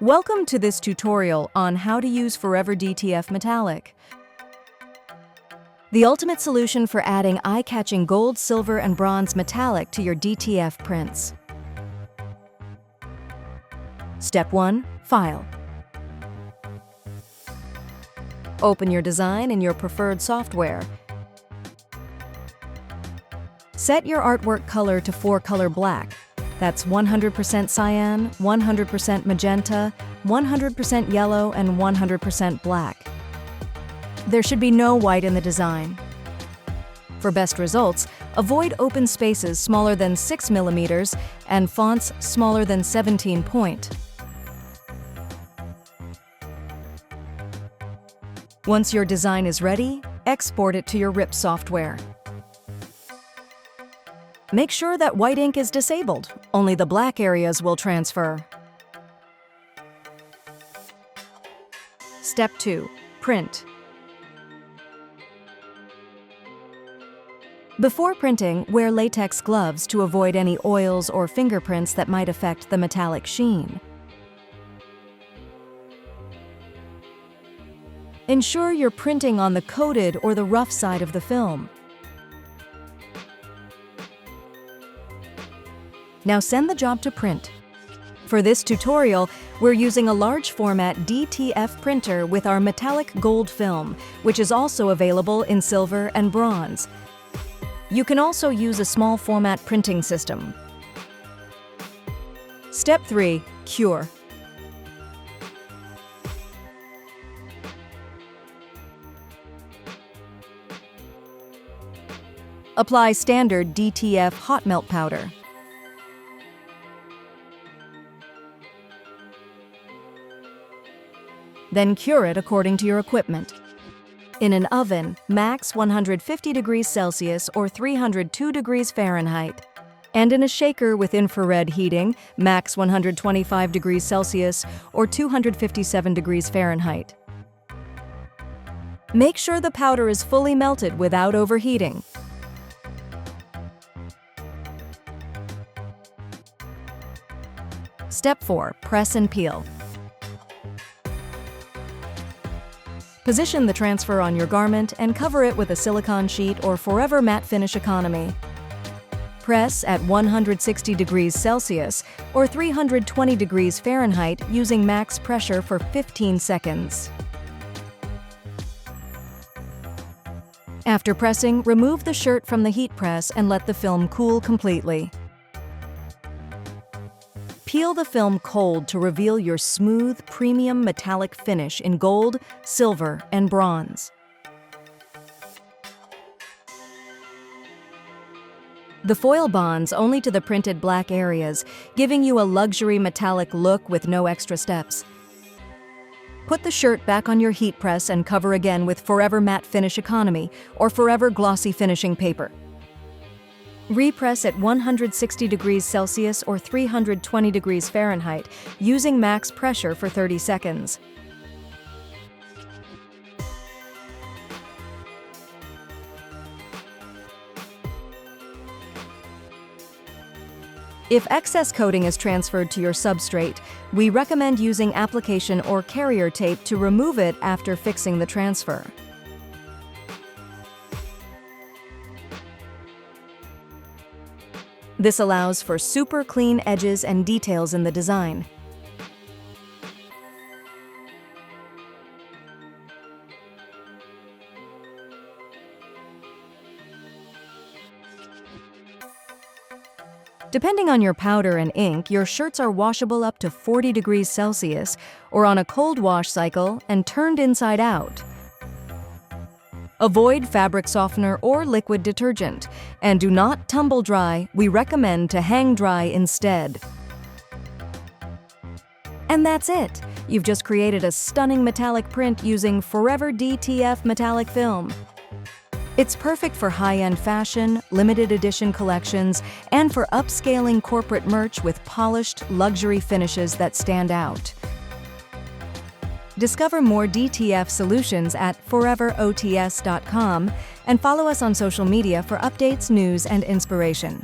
Welcome to this tutorial on how to use FOREVER DTF Metallic, the ultimate solution for adding eye-catching gold, silver, and bronze metallic to your DTF prints. Step 1. File. Open your design in your preferred software. Set your artwork color to 4-color black. That's 100% cyan, 100% magenta, 100% yellow, and 100% black. There should be no white in the design. For best results, avoid open spaces smaller than 6 mm and fonts smaller than 17 point. Once your design is ready, export it to your RIP software. Make sure that white ink is disabled. Only the black areas will transfer. Step 2. Print. Before printing, wear latex gloves to avoid any oils or fingerprints that might affect the metallic sheen. Ensure you're printing on the coated or the rough side of the film. Now send the job to print. For this tutorial, we're using a large format DTF printer with our metallic gold film, which is also available in silver and bronze. You can also use a small format printing system. Step 3. Cure. Apply standard DTF hot melt powder. Then cure it according to your equipment. In an oven, max 150 degrees Celsius or 302 degrees Fahrenheit. And in a shaker with infrared heating, max 125 degrees Celsius or 257 degrees Fahrenheit. Make sure the powder is fully melted without overheating. Step 4. Press and peel. Position the transfer on your garment and cover it with a silicone sheet or FOREVER Matte Finish Economy. Press at 160 degrees Celsius or 320 degrees Fahrenheit using max pressure for 15 seconds. After pressing, remove the shirt from the heat press and let the film cool completely. Peel the film cold to reveal your smooth, premium metallic finish in gold, silver, and bronze. The foil bonds only to the printed black areas, giving you a luxury metallic look with no extra steps. Put the shirt back on your heat press and cover again with FOREVER Matte Finish Economy or FOREVER Glossy Finishing Paper. Repress at 160 degrees Celsius or 320 degrees Fahrenheit using max pressure for 30 seconds. If excess coating is transferred to your substrate, we recommend using application or carrier tape to remove it after fixing the transfer. This allows for super clean edges and details in the design. Depending on your powder and ink, your shirts are washable up to 40 degrees Celsius or on a cold wash cycle and turned inside out. Avoid fabric softener or liquid detergent, and do not tumble dry. We recommend to hang dry instead. And that's it! You've just created a stunning metallic print using FOREVER DTF Metallic Film. It's perfect for high-end fashion, limited edition collections, and for upscaling corporate merch with polished, luxury finishes that stand out. Discover more DTF solutions at foreverots.com and follow us on social media for updates, news, and inspiration.